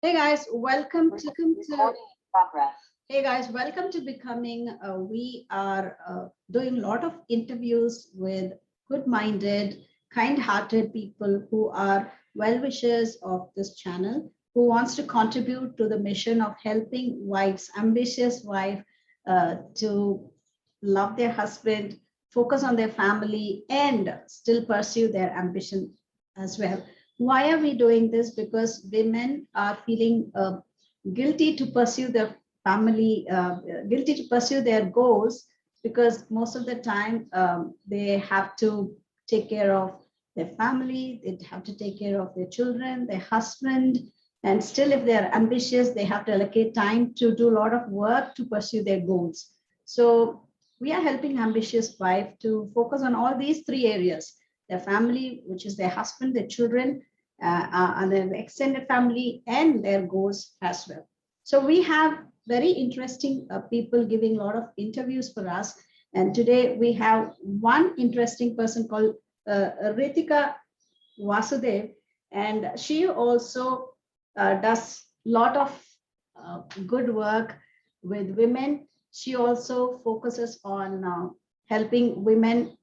Hey guys, welcome to Recording in progress. Hey guys, welcome to Becoming. We are doing a lot of interviews with good-minded, kind-hearted people who are well-wishers of this channel, who wants to contribute to the mission of helping wives, ambitious wife, to love their husband, focus on their family, and still pursue their ambition as well. Why are we doing this? Because women are feeling guilty to pursue their family, guilty to pursue their goals, because most of the time they have to take care of their family, they have to take care of their children, their husband, and still if they're ambitious, they have to allocate time to do a lot of work to pursue their goals. So we are helping ambitious wife to focus on all these three areas: their family, which is their husband, their children, and their extended family, and their goals as well. So we have very interesting people giving a lot of interviews for us. And today we have one interesting person called Ritika Vasudev, and she also does a lot of good work with women. She also focuses on helping women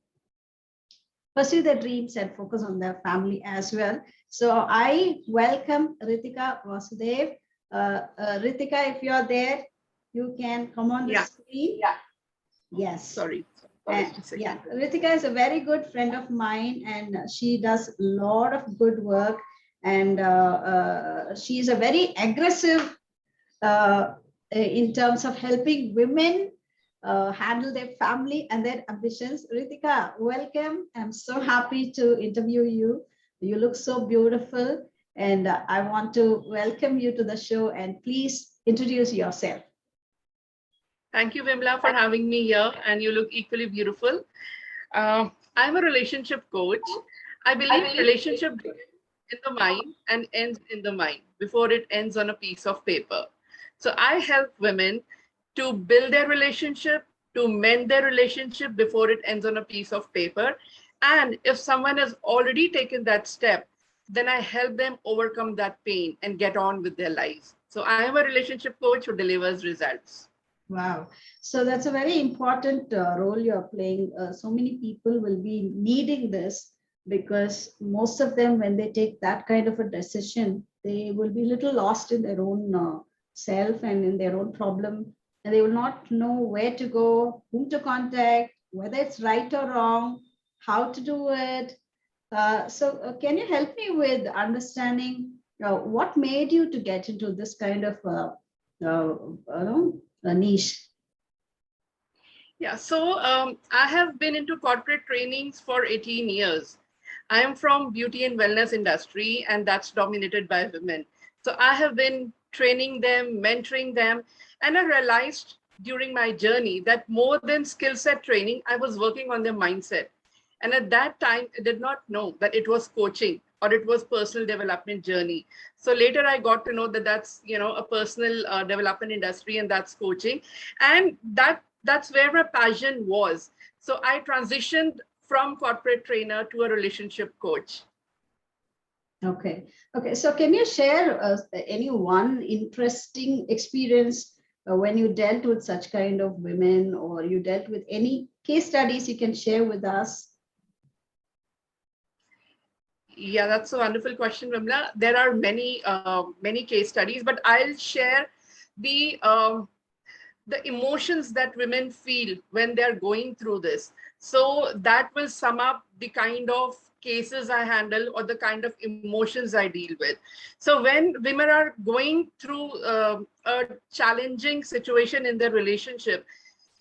pursue their dreams and focus on their family as well. So I welcome Ritika Vasudev. Ritika, if you're there, you can come on the screen. Yeah. Yes. Sorry. Yeah, Ritika is a very good friend of mine, and she does a lot of good work. And she is a very aggressive in terms of helping women handle their family and their ambitions. Ritika, welcome. I'm so happy to interview you. You look so beautiful, and I want to welcome you to the show, and please introduce yourself. Thank you, Vimala, for having me here, and you look equally beautiful. I'm a relationship coach. I believe relationship begins in the mind and ends in the mind before it ends on a piece of paper. So I help women to build their relationship, to mend their relationship before it ends on a piece of paper. And if someone has already taken that step, then I help them overcome that pain and get on with their lives. So I am a relationship coach who delivers results. Wow. So that's a very important role you're playing. So many people will be needing this, because most of them, when they take that kind of a decision, they will be a little lost in their own self and in their own problem. And they will not know where to go, whom to contact, whether it's right or wrong, how to do it. So can you help me with understanding what made you to get into this kind of a niche? Yeah, so I have been into corporate trainings for 18 years. I am from beauty and wellness industry, and that's dominated by women. So I have been training them, mentoring them, and I realized during my journey that more than skill set training, I was working on their mindset. And at that time, I did not know that it was coaching or it was personal development journey. So later I got to know that that's, a personal development industry, and that's coaching. And that's where my passion was. So I transitioned from corporate trainer to a relationship coach. Okay. Okay. So can you share any one interesting experience when you dealt with such kind of women, or you dealt with any case studies you can share with us? Yeah, that's a wonderful question, Vimla. There are many case studies, but I'll share the the emotions that women feel when they're going through this. So that will sum up the kind of cases I handle or the kind of emotions I deal with. So when women are going through a challenging situation in their relationship,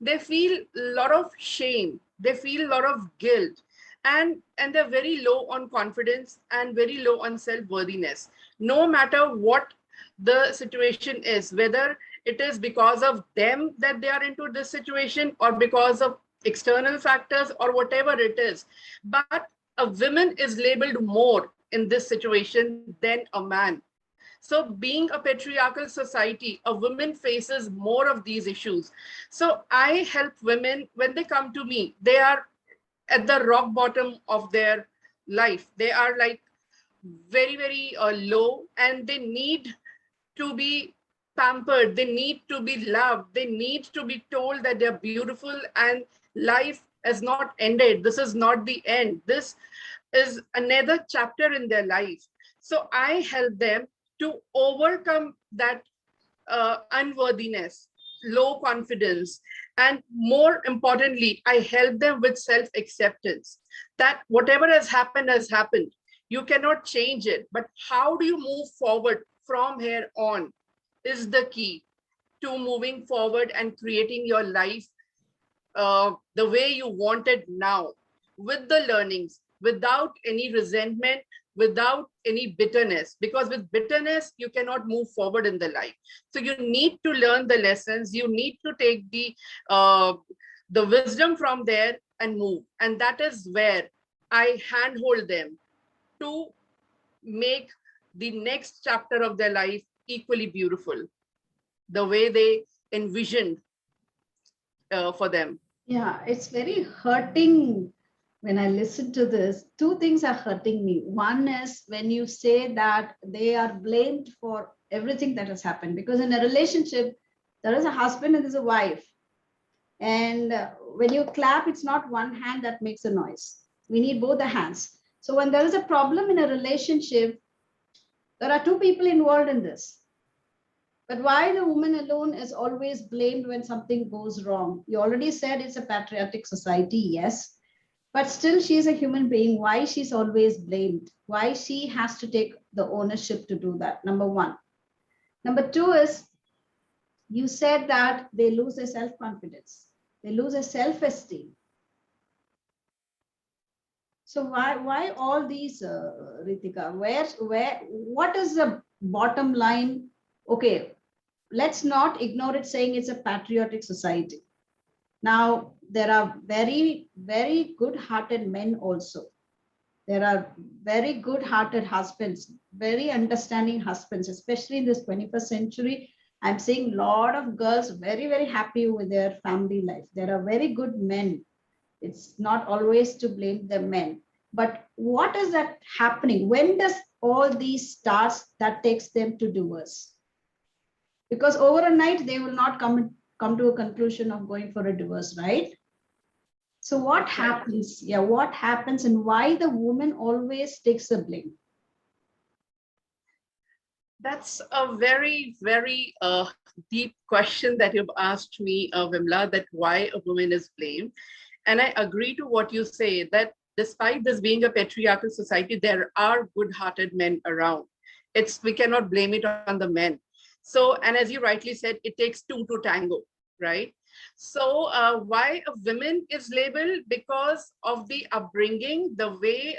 they feel a lot of shame, they feel a lot of guilt, and they're very low on confidence and very low on self-worthiness, no matter what the situation is, whether it is because of them that they are into this situation or because of external factors or whatever it is. But a woman is labeled more in this situation than a man. So being a patriarchal society, a woman faces more of these issues. So I help women when they come to me, they are at the rock bottom of their life. They are like very, very low, and they need to be pampered, they need to be loved, they need to be told that they're beautiful and life has not ended. This is not the end. This is another chapter in their life. So I help them to overcome that unworthiness, low confidence, and more importantly, I help them with self acceptance that whatever has happened has happened. You cannot change it, but how do you move forward from here on is the key to moving forward and creating your life the way you want it now, with the learnings, without any resentment, without any bitterness. Because with bitterness, you cannot move forward in the life. So you need to learn the lessons. You need to take the wisdom from there and move. And that is where I handhold them to make the next chapter of their life equally beautiful, the way they envisioned for them. Yeah, it's very hurting when I listen to this. Two things are hurting me. One is when you say that they are blamed for everything that has happened, because in a relationship, there is a husband and there's a wife. And when you clap, it's not one hand that makes a noise. We need both the hands. So when there is a problem in a relationship, there are two people involved in this. But why the woman alone is always blamed when something goes wrong? You already said it's a patriotic society, yes. But still, she's a human being. Why she's always blamed? Why she has to take the ownership to do that? Number one. Number two is you said that they lose their self confidence, they lose their self esteem. So why all these, Ritika? What is the bottom line? Okay, let's not ignore it saying it's a patriotic society. Now, there are very, very good hearted men also. There are very good hearted husbands, very understanding husbands, especially in this 21st century. I'm seeing a lot of girls very, very happy with their family life. There are very good men. It's not always to blame the men. But what is that happening? When does all these stars that takes them to divorce? Because over a night they will not come to a conclusion of going for a divorce, right? So what happens? Yeah, what happens and why the woman always takes the blame? That's a very, very deep question that you've asked me, Vimla, that why a woman is blamed. And I agree to what you say, that despite this being a patriarchal society, there are good-hearted men around. We cannot blame it on the men. So, and as you rightly said, it takes two to tango, right? So why a woman is labeled? Because of the upbringing, the way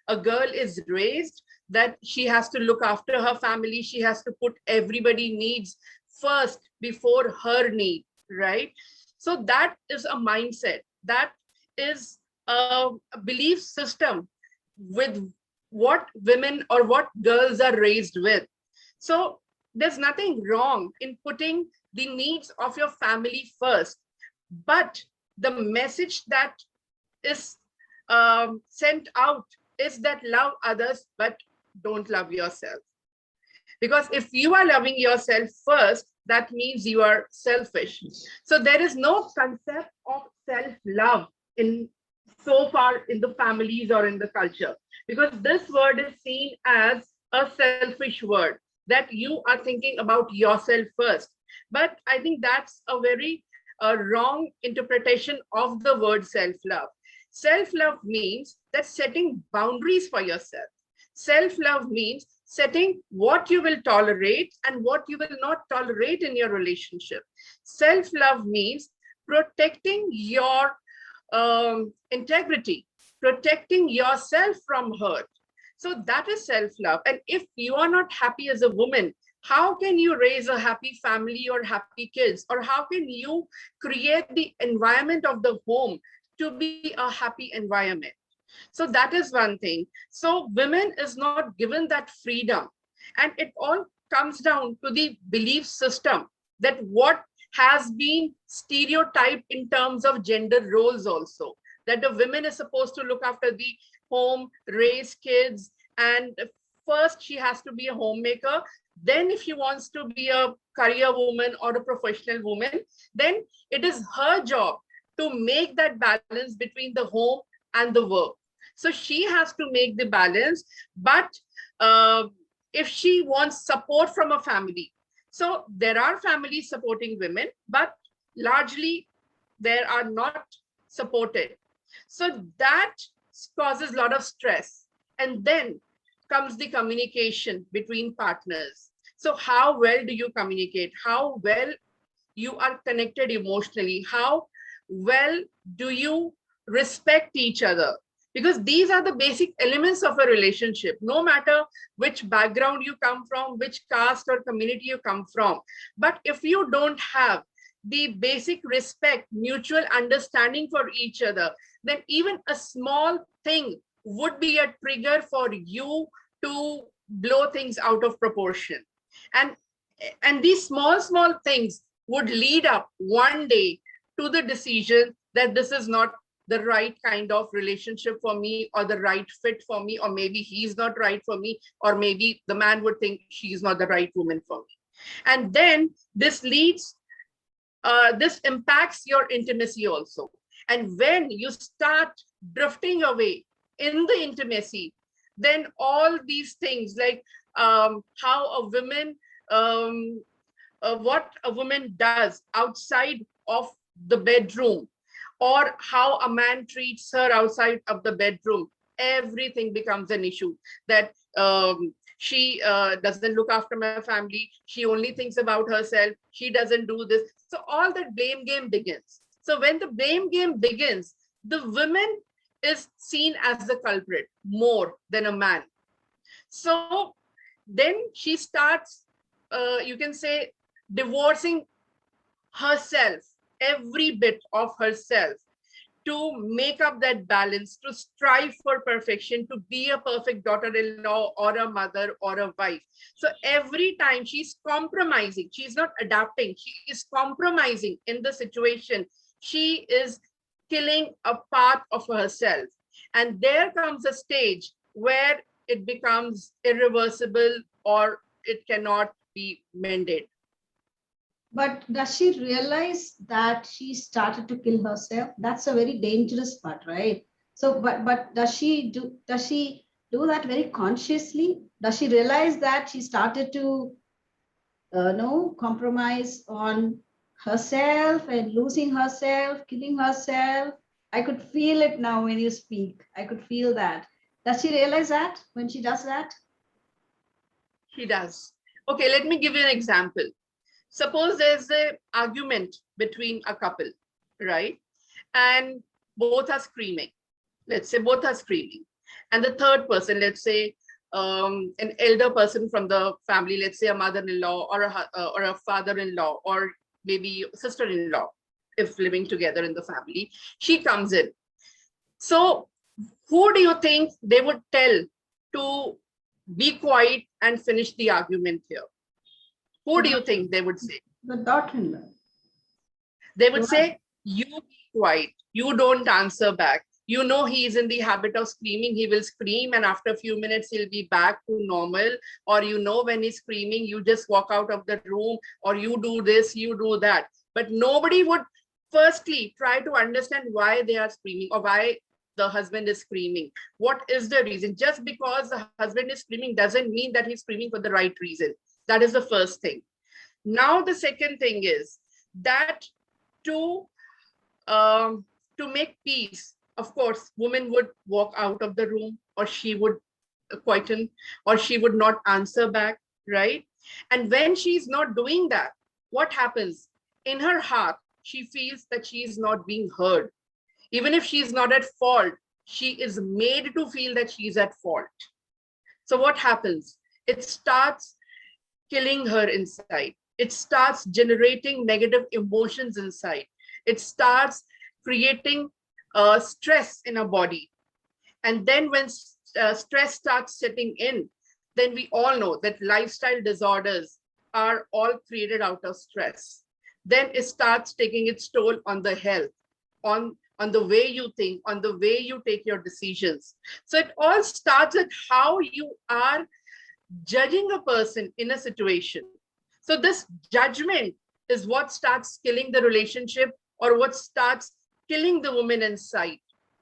a girl is raised, that she has to look after her family, she has to put everybody needs first before her need, right? So that is a mindset, that is a belief system with what women or what girls are raised with. So there's nothing wrong in putting the needs of your family first, but the message that is sent out is that love others but don't love yourself. Because if you are loving yourself first, that means you are selfish. So there is no concept of self-love in so far in the families or in the culture, because this word is seen as a selfish word, that you are thinking about yourself first. But I think that's a very wrong interpretation of the word self-love. Self-love means that setting boundaries for yourself. Self-love means setting what you will tolerate and what you will not tolerate in your relationship. Self-love means protecting your integrity, protecting yourself from hurt. So that is self-love. And if you are not happy as a woman, how can you raise a happy family or happy kids? Or how can you create the environment of the home to be a happy environment? So that is one thing. So women is not given that freedom. And it all comes down to the belief system, that what has been stereotyped in terms of gender roles also, that the women is supposed to look after the home, raise kids, and first she has to be a homemaker, Then if she wants to be a career woman or a professional woman, then it is her job to make that balance between the home and the work. So she has to make the balance. But uh, if she wants support from a family, so there are families supporting women, but largely they are not supported. So that causes a lot of stress. And then comes the communication between partners. So how well do you communicate? How well you are connected emotionally? How well do you respect each other? Because these are the basic elements of a relationship, no matter which background you come from, which caste or community you come from. But if you don't have the basic respect, mutual understanding for each other, then even a small thing would be a trigger for you to blow things out of proportion. And, and these small things would lead up one day to the decision that this is not the right kind of relationship for me, or the right fit for me, or maybe he's not right for me, or maybe the man would think she's not the right woman for me. And then this impacts your intimacy also. And when you start drifting away in the intimacy, then all these things like how a woman, what a woman does outside of the bedroom, or how a man treats her outside of the bedroom, everything becomes an issue. That she doesn't look after my family, she only thinks about herself, she doesn't do this. So all that blame game begins. So when the blame game begins, the woman is seen as the culprit more than a man. So then she starts, you can say, divorcing herself, every bit of herself, to make up that balance, to strive for perfection, to be a perfect daughter-in-law or a mother or a wife. So every time she's compromising, she's not adapting, she is compromising in the situation. She is killing a part of herself. And there comes a stage where it becomes irreversible, or it cannot be mended. But does she realize that she started to kill herself? That's a very dangerous part, right? So, but does she do that very consciously? Does she realize that she started to no compromise on herself and losing herself, killing herself? I could feel it now when you speak. I could feel that. Does she realize that when she does that? She does. Okay, let me give you an example. Suppose there's an argument between a couple, right? And both are screaming. Let's say both are screaming. And the third person, let's say an elder person from the family, let's say a mother-in-law or a father-in-law, or maybe sister-in-law, if living together in the family, she comes in. So who do you think they would tell to be quiet and finish the argument here? Who do you think they would say? The daughter-in-law. They would say, you be quiet, you don't answer back. You know he is in the habit of screaming, he will scream and after a few minutes he'll be back to normal. Or you know when he's screaming, you just walk out of the room, or you do this, you do that. But nobody would firstly try to understand why they are screaming, or why the husband is screaming. What is the reason? Just because the husband is screaming doesn't mean that he's screaming for the right reason. That is the first thing. Now, the second thing is that to make peace, of course, woman would walk out of the room, or she would quieten, or she would not answer back, right? And when she's not doing that, what happens? In her heart, she feels that she is not being heard. Even if she is not at fault, she is made to feel that she is at fault. So what happens? It starts killing her inside. It starts generating negative emotions inside. It starts creating stress in her body. And then when stress starts setting in, then we all know that lifestyle disorders are all created out of stress. Then it starts taking its toll on the health, on the way you think, on the way you take your decisions. So it all starts at how you are judging a person in a situation. So this judgment is what starts killing the relationship, or what starts killing the woman inside.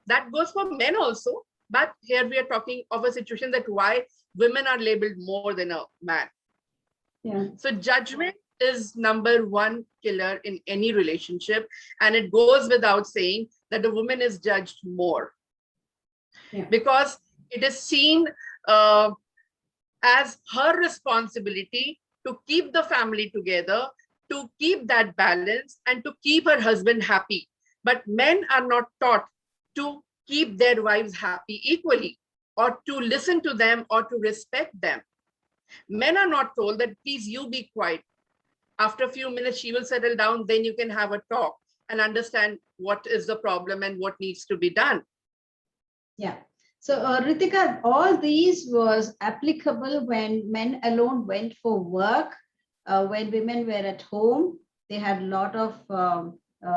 That goes for men also, but here we are talking of a situation that why women are labeled more than a man. Yeah. So judgment is number one killer in any relationship, and it goes without saying that the woman is judged more. Yeah. Because it is seen as her responsibility to keep the family together, to keep that balance, and to keep her husband happy. But men are not taught to keep their wives happy equally, or to listen to them, or to respect them. Men are not told that, please, you be quiet. After a few minutes, she will settle down, then you can have a talk and understand what is the problem and what needs to be done. Yeah. So, Ritika, all these was applicable when men alone went for work. When women were at home, they had a lot of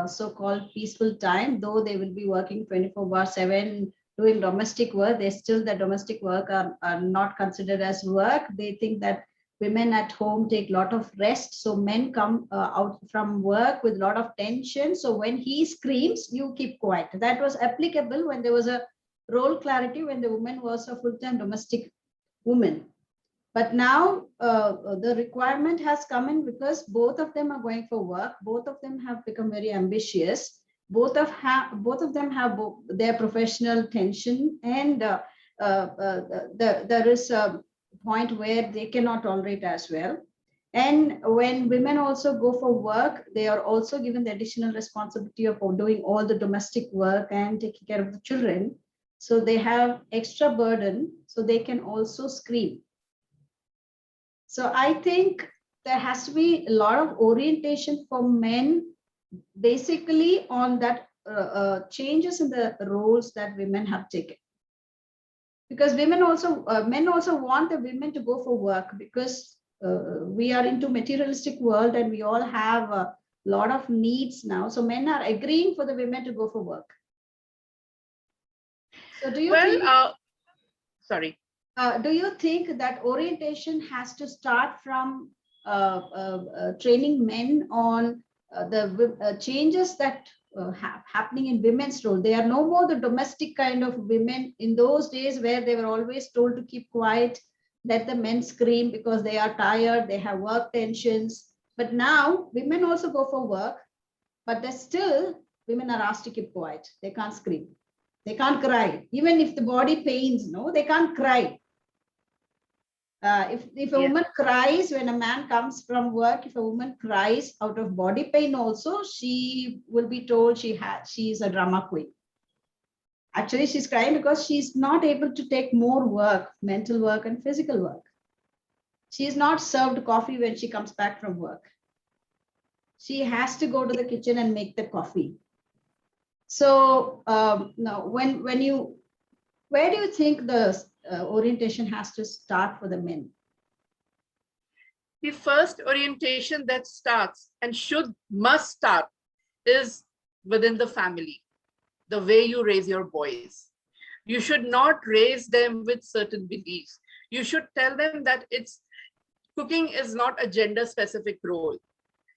so-called peaceful time, though they will be working 24/7 doing domestic work. They still, the domestic work are not considered as work. They think that women at home take a lot of rest. So men come out from work with a lot of tension. So when he screams, you keep quiet. That was applicable when there was a role clarity, when the woman was a full-time domestic woman. But now the requirement has come in because both of them are going for work. Both of them have become very ambitious. Both of them have their professional tension, and there is a point where they cannot tolerate as well. And when women also go for work, they are also given the additional responsibility of doing all the domestic work and taking care of the children. So they have extra burden, so they can also scream. So I think there has to be a lot of orientation for men, basically on that changes in the roles that women have taken. Because men also want the women to go for work, because we are into materialistic world and we all have a lot of needs now. So men are agreeing for the women to go for work. So do you think? Sorry. Do you think that orientation has to start from training men on the changes that happening in women's role? They are no more the domestic kind of women in those days where they were always told to keep quiet, let the men scream because they are tired, they have work tensions. But now women also go for work, but they're still, women are asked to keep quiet. They can't scream. They can't cry. Even if the body pains, no, they can't cry. If a woman cries when a man comes from work, if a woman cries out of body pain also, she will be told she is a drama queen. Actually, she's crying because she's not able to take more work, mental work and physical work. She is not served coffee when she comes back from work. She has to go to the kitchen and make the coffee. So now, where do you think the orientation has to start for the men? The first orientation that starts and must start is within the family. The way you raise your boys. You should not raise them with certain beliefs. You should tell them that cooking is not a gender specific role.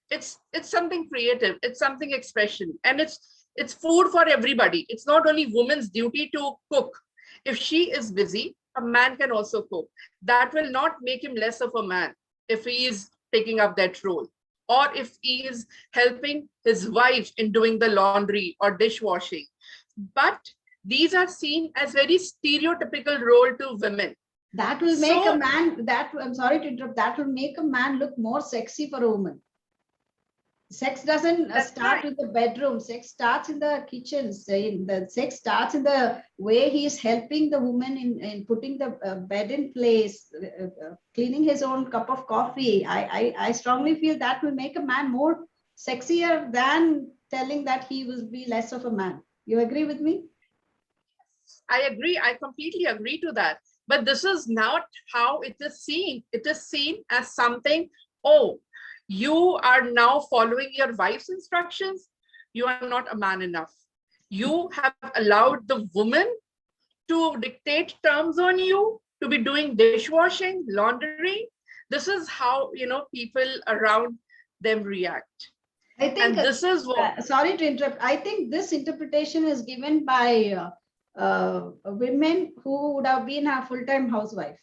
It's something creative. It's something expression, and it's food for everybody. It's not only woman's duty to cook. If she is busy, a man can also cook. That will not make him less of a man if he is taking up that role, or if he is helping his wife in doing the laundry or dishwashing. But these are seen as very stereotypical role to women. That will make a man, I'm sorry to interrupt, that will make a man look more sexy for a woman. Sex doesn't start in the bedroom. Sex starts in the kitchen. The sex starts in the way he is helping the woman in putting the bed in place, cleaning his own cup of coffee. I strongly feel that will make a man more sexier than telling that he will be less of a man. You agree with me? I agree. I completely agree to that. But this is not how it is seen. It is seen as something, oh, you are now following your wife's instructions. You are not a man enough. You have allowed the woman to dictate terms on you, to be doing dishwashing, laundry. This is how, people around them react. I think, And this is what, sorry to interrupt. I think this interpretation is given by women who would have been a full-time housewife.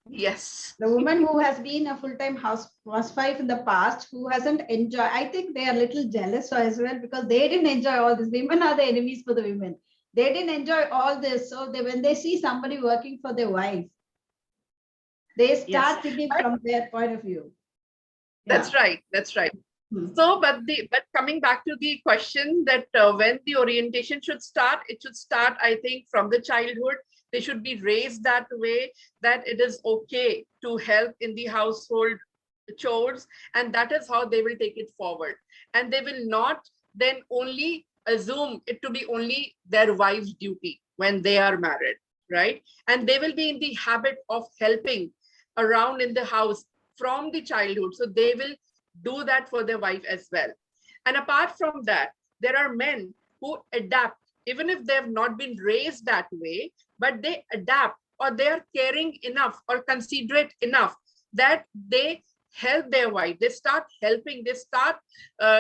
yes. The woman who has been a full-time housewife in the past, who hasn't enjoyed, I think they are a little jealous as well, because they didn't enjoy all this. Women are the enemies for the women. They didn't enjoy all this. So when they see somebody working for their wife, they Yes. start thinking from their point of view. That's right. That's right. So, but coming back to the question that when the orientation should start, it should start, I think, from the childhood. They should be raised that way, that it is okay to help in the household chores, and that is how they will take it forward. And they will not then only assume it to be only their wife's duty when they are married, right? And they will be in the habit of helping around in the house from the childhood. So they will do that for their wife as well. And apart from that, there are men who adapt, even if they have not been raised that way, but they adapt, or they are caring enough or considerate enough that they help their wife. They start helping, they start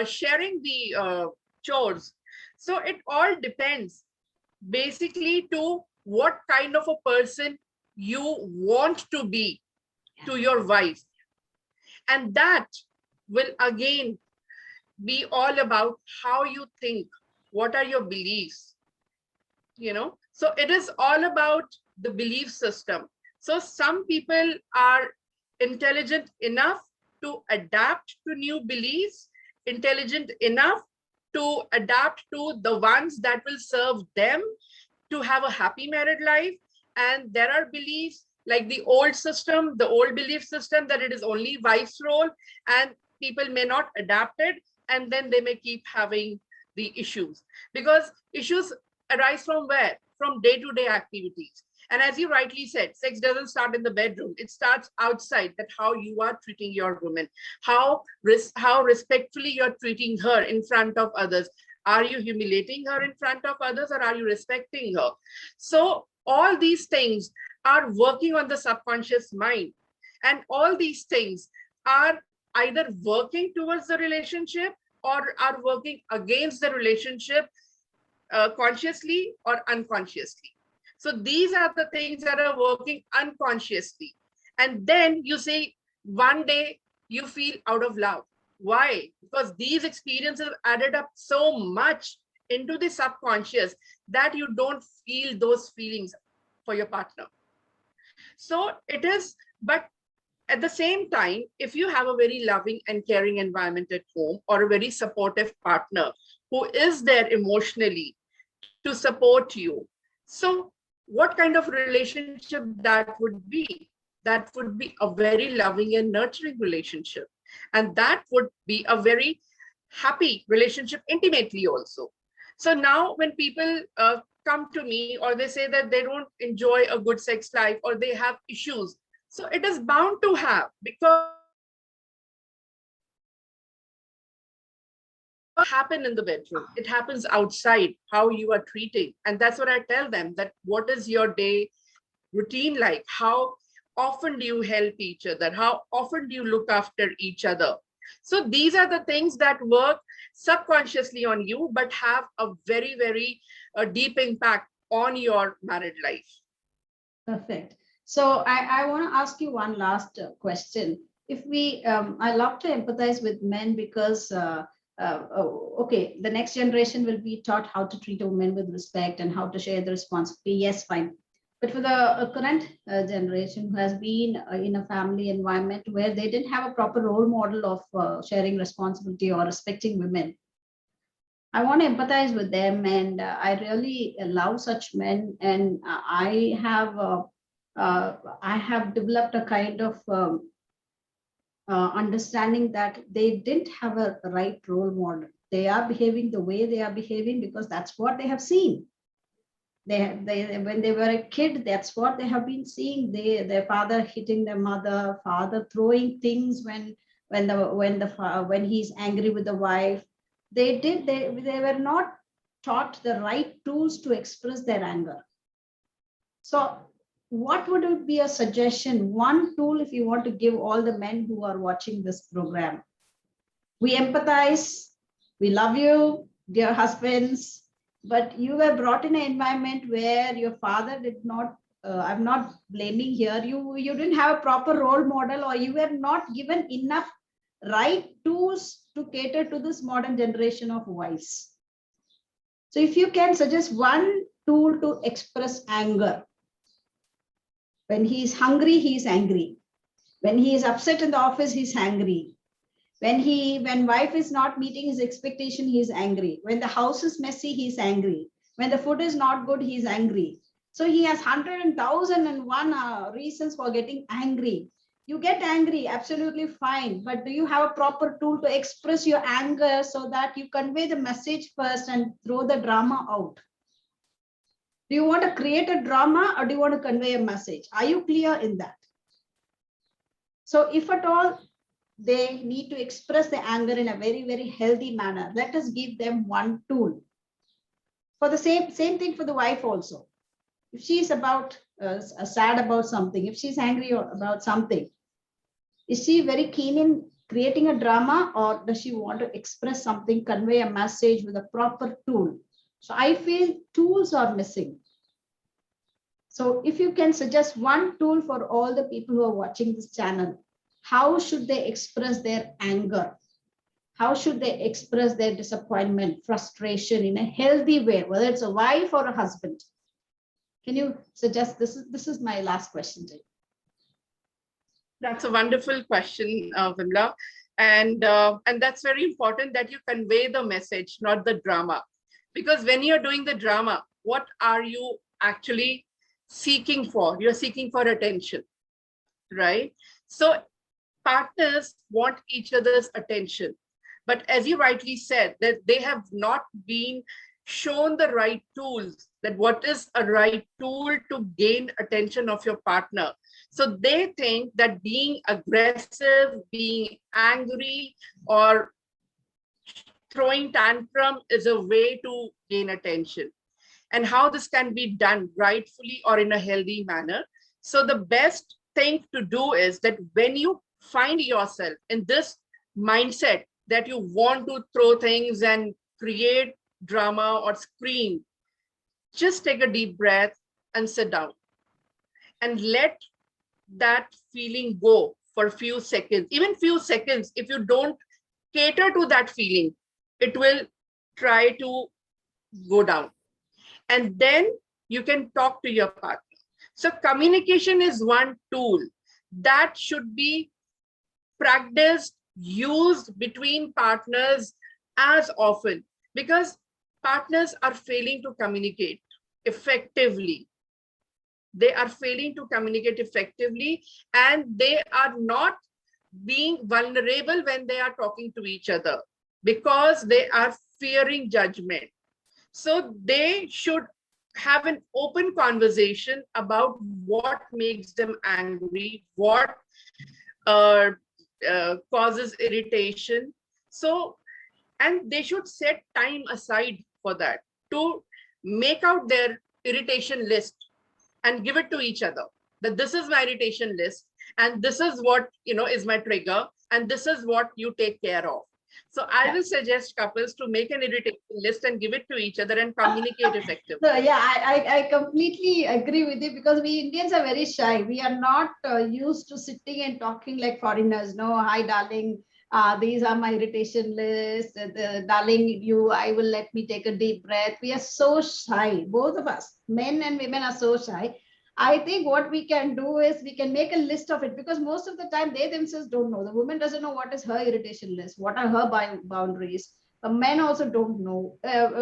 sharing the chores. So it all depends basically to what kind of a person you want to be to your wife. And that will again be all about how you think, what are your beliefs, So it is all about the belief system. So some people are intelligent enough to adapt to new beliefs, intelligent enough to adapt to the ones that will serve them to have a happy married life. And there are beliefs like the old system, the old belief system, that it is only wife's role, and people may not adapt it, and then they may keep having the issues, because issues arise from where? From day-to-day activities. And as you rightly said, sex doesn't start in the bedroom. It starts outside, that how you are treating your woman, how respectfully you're treating her in front of others. Are you humiliating her in front of others, or are you respecting her? So all these things are working on the subconscious mind. And all these things are either working towards the relationship or are working against the relationship, consciously or unconsciously. So these are the things that are working unconsciously. And then you say one day you feel out of love. Why? Because these experiences added up so much into the subconscious that you don't feel those feelings for your partner. So it is, but at the same time, if you have a very loving and caring environment at home, or a very supportive partner who is there emotionally to support you, so what kind of relationship that would be? That would be a very loving and nurturing relationship. And that would be a very happy relationship intimately also. So now when people come to me, or they say that they don't enjoy a good sex life, or they have issues, so it is bound to have, because happen in the bedroom, it happens outside, how you are treating. And that's what I tell them, that what is your day routine like? How often do you help each other? How often do you look after each other? So these are the things that work subconsciously on you, but have a very, very deep impact on your married life. Perfect. So I want to ask you one last question. If we, I love to empathize with men, because okay, the next generation will be taught how to treat a woman with respect and how to share the responsibility. Yes, fine. But for the current generation who has been in a family environment where they didn't have a proper role model of sharing responsibility or respecting women, I want to empathize with them, and I really love such men. And I have developed a kind of understanding that they didn't have a right role model. They are behaving the way they are behaving because that's what they have seen. They when they were a kid, that's what they have been seeing. Their father hitting their mother, father throwing things when he's angry with the wife. They were not taught the right tools to express their anger. So what would it be a suggestion, one tool if you want to give all the men who are watching this program? We empathize, we love you, dear husbands, but you were brought in an environment where your father did not, I'm not blaming here, you didn't have a proper role model, or you were not given enough right tools to cater to this modern generation of wives. So if you can suggest one tool to express anger, when he is hungry, he is angry. When he is upset in the office, he's angry. When wife is not meeting his expectation, he is angry. When the house is messy, he's angry. When the food is not good, he's angry. So he has 100,001 reasons for getting angry. You get angry, absolutely fine. But do you have a proper tool to express your anger so that you convey the message first and throw the drama out? Do you want to create a drama or do you want to convey a message? Are you clear in that? So if at all they need to express the anger in a very, very healthy manner, let us give them one tool. For the same thing for the wife also. If she is sad about something, if she's angry about something, is she very keen in creating a drama, or does she want to express something, convey a message with a proper tool? So I feel tools are missing. So if you can suggest one tool for all the people who are watching this channel, how should they express their anger? How should they express their disappointment, frustration in a healthy way, whether it's a wife or a husband? Can you suggest this? This is my last question to you. That's a wonderful question, Vimla. And that's very important that you convey the message, not the drama. Because when you're doing the drama, what are you actually seeking for? You're seeking for attention, right? So partners want each other's attention. But as you rightly said, that they have not been shown the right tools, that what is a right tool to gain attention of your partner. So they think that being aggressive, being angry, or throwing tantrum is a way to gain attention, and how this can be done rightfully or in a healthy manner. So the best thing to do is that when you find yourself in this mindset that you want to throw things and create drama or scream, just take a deep breath and sit down and let that feeling go for a few seconds. Even few seconds, if you don't cater to that feeling, it will try to go down. And then you can talk to your partner. So communication is one tool that should be practiced, used between partners as often, because partners are failing to communicate effectively. They are failing to communicate effectively, and they are not being vulnerable when they are talking to each other because they are fearing judgment. So they should have an open conversation about what makes them angry, what causes irritation. So, and they should set time aside for that, to make out their irritation list and give it to each other, that this is my irritation list and this is what is my trigger and this is what you take care of. So I will suggest couples to make an irritation list and give it to each other and communicate effectively. So yeah, I completely agree with you, because we Indians are very shy. We are not used to sitting and talking like foreigners. No, hi darling, these are my irritation list. Darling, I will let me take a deep breath. We are so shy, both of us, men and women are so shy. I think what we can do is we can make a list of it, because most of the time they themselves don't know. The woman doesn't know what is her irritation list, what are her boundaries. Men also don't know.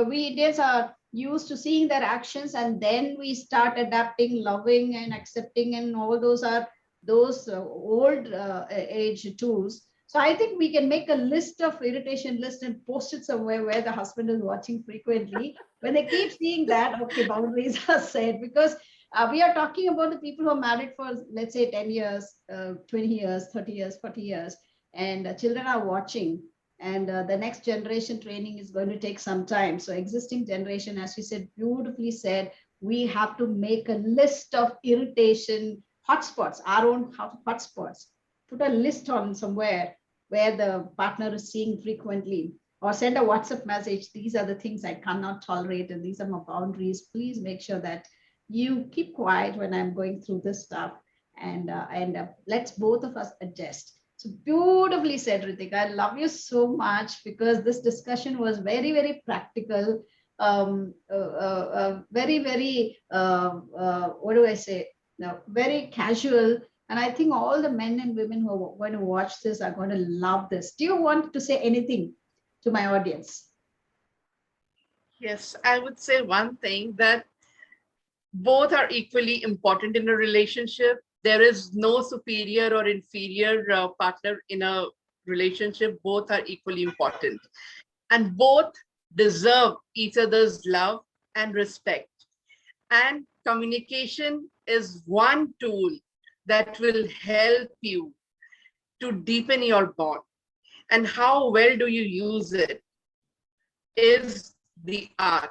We Indians are used to seeing their actions, and then we start adapting, loving and accepting, and all those are those old age tools. So I think we can make a list of irritation list and post it somewhere where the husband is watching frequently. When they keep seeing that, okay, boundaries are set. Because we are talking about the people who are married for, let's say, 10 years, 20 years, 30 years, 40 years, and children are watching. And the next generation training is going to take some time. So existing generation, as you said, beautifully said, we have to make a list of irritation hotspots, our own hotspots. Put a list on somewhere where the partner is seeing frequently, or send a WhatsApp message. These are the things I cannot tolerate, and these are my boundaries. Please make sure that you keep quiet when I'm going through this stuff, and let's both of us adjust. So beautifully said, Ritika. I love you so much, because this discussion was very, very practical, very, very, what do I say? No, very casual. And I think all the men and women who are going to watch this are going to love this. Do you want to say anything to my audience? Yes, I would say one thing, that both are equally important in a relationship. There is no superior or inferior partner in a relationship. Both are equally important, and both deserve each other's love and respect. And communication is one tool that will help you to deepen your bond. And how well do you use it is the art.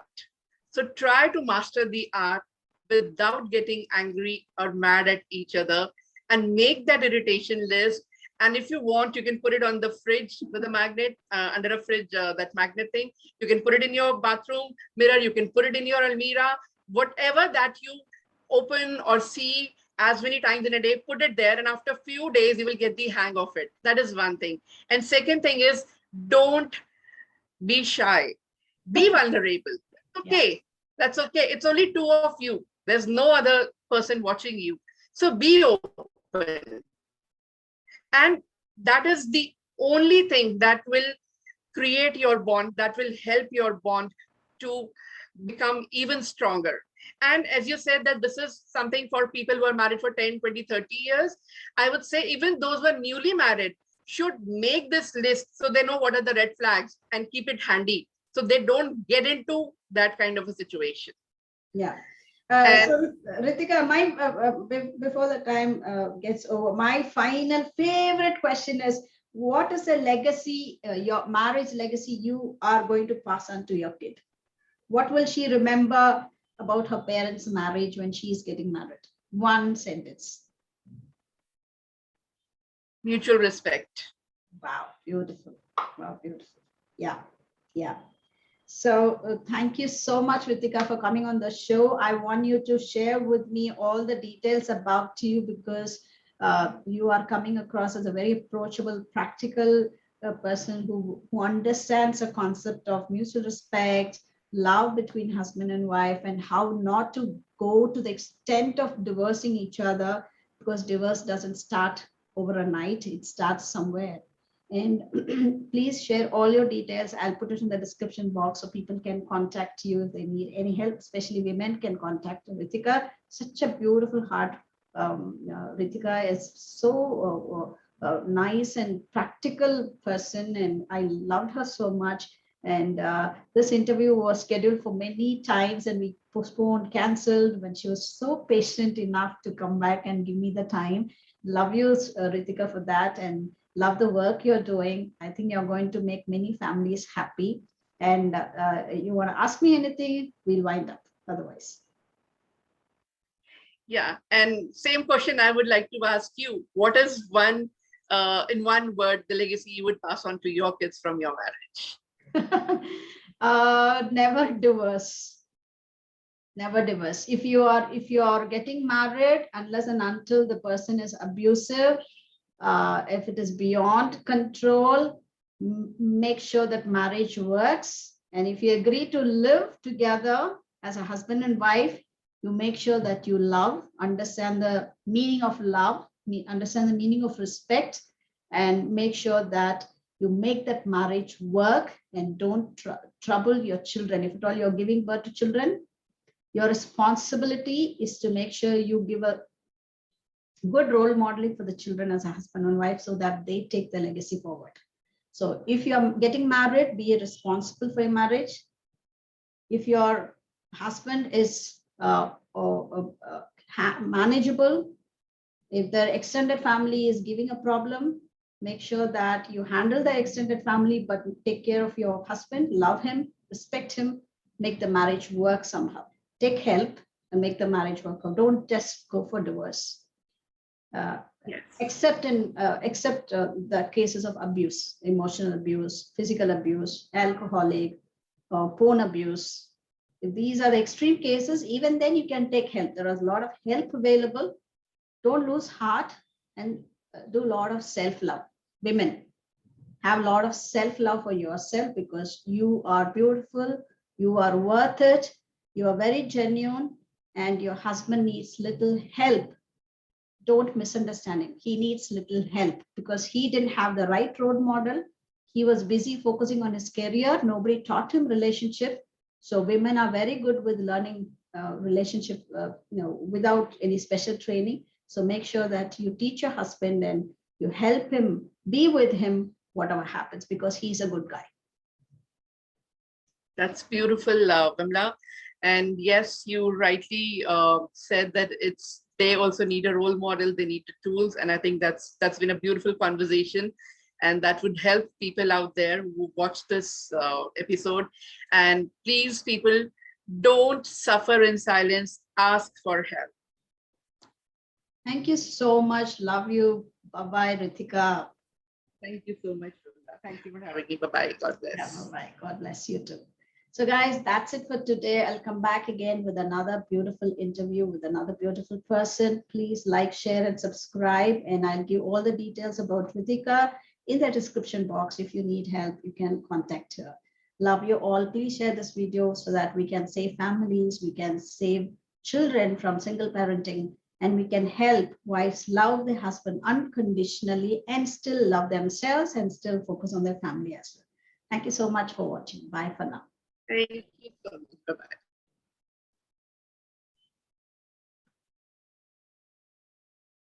So try to master the art without getting angry or mad at each other, and make that irritation list. And if you want, you can put it on the fridge with a magnet, under a fridge, that magnet thing. You can put it in your bathroom mirror. You can put it in your almirah. Whatever that you open or see as many times in a day, put it there. And after a few days, you will get the hang of it. That is one thing. And second thing is, don't be shy. Be vulnerable. Okay, that's okay. It's only two of you. There's no other person watching you. So be open. And that is the only thing that will create your bond, that will help your bond to become even stronger. And as you said, that this is something for people who are married for 10, 20, 30 years, I would say even those who are newly married should make this list, so they know what are the red flags, and keep it handy, so they don't get into that kind of a situation. Yeah. And So Ritika, my before the time gets over, my final favorite question is: what is the legacy, your marriage legacy, you are going to pass on to your kid? What will she remember about her parents' marriage when she is getting married? One sentence. mutual respect. Wow, beautiful. Wow, beautiful. Yeah, yeah. So thank you so much, Ritika, for coming on the show. I want you to share with me all the details about you, because you are coming across as a very approachable, practical person who understands the concept of mutual respect, love between husband and wife, and how not to go to the extent of divorcing each other, because divorce doesn't start over a night, it starts somewhere. And please share all your details. I'll put it in the description box so people can contact you if they need any help, especially women can contact Ritika. Such a beautiful heart. Ritika is so nice and practical person, and I loved her so much. And this interview was scheduled for many times, and we postponed, canceled, when she was so patient enough to come back and give me the time. Love you, Ritika, for that, and love the work you're doing. I think you're going to make many families happy. And you want to ask me anything, we'll wind up otherwise. Yeah, and same question I would like to ask you. What is one, in one word, the legacy you would pass on to your kids from your marriage? Never divorce. Never divorce. If you are getting married, unless and until the person is abusive, if it is beyond control, make sure that marriage works. And if you agree to live together as a husband and wife, you make sure that you love, understand the meaning of love, understand the meaning of respect, and make sure that you make that marriage work, and don't trouble your children. If at all you're giving birth to children, your responsibility is to make sure you give a good role modeling for the children as a husband and wife, so that they take the legacy forward. So if you're getting married, be responsible for your marriage. If your husband is manageable, if the extended family is giving a problem, make sure that you handle the extended family, but take care of your husband, love him, respect him, make the marriage work somehow. Take help. and make the marriage work out. Don't just go for divorce. Yes. Except the cases of abuse, emotional abuse, physical abuse, alcoholic, porn abuse. If these are the extreme cases, even then you can take help. There is a lot of help available. Don't lose heart, and do a lot of self-love. Women, have a lot of self-love for yourself, because you are beautiful, you are worth it, you are very genuine, and your husband needs little help. Don't misunderstand him. He needs little help because he didn't have the right role model. He was busy focusing on his career. Nobody taught him relationship. So women are very good with learning relationship, without any special training. So make sure that you teach your husband and you help him, be with him, whatever happens, because he's a good guy. That's beautiful, Vimla. And yes, you rightly said that they also need a role model. They need the tools, and I think that's been a beautiful conversation, and that would help people out there who watch this episode. And please, people, don't suffer in silence. Ask for help. Thank you so much. Love you. Bye-bye, Ritika. Thank you so much, Vimla. Thank you for having me. Bye-bye. God bless. Yeah, bye-bye. God bless you too. So guys, that's it for today. I'll come back again with another beautiful interview with another beautiful person. Please like, share, and subscribe. And I'll give all the details about Ritika in the description box. If you need help, you can contact her. Love you all. Please share this video so that we can save families, we can save children from single parenting, and we can help wives love their husband unconditionally and still love themselves and still focus on their family as well. Thank you so much for watching. Bye for now. Thank you so much. Bye-bye.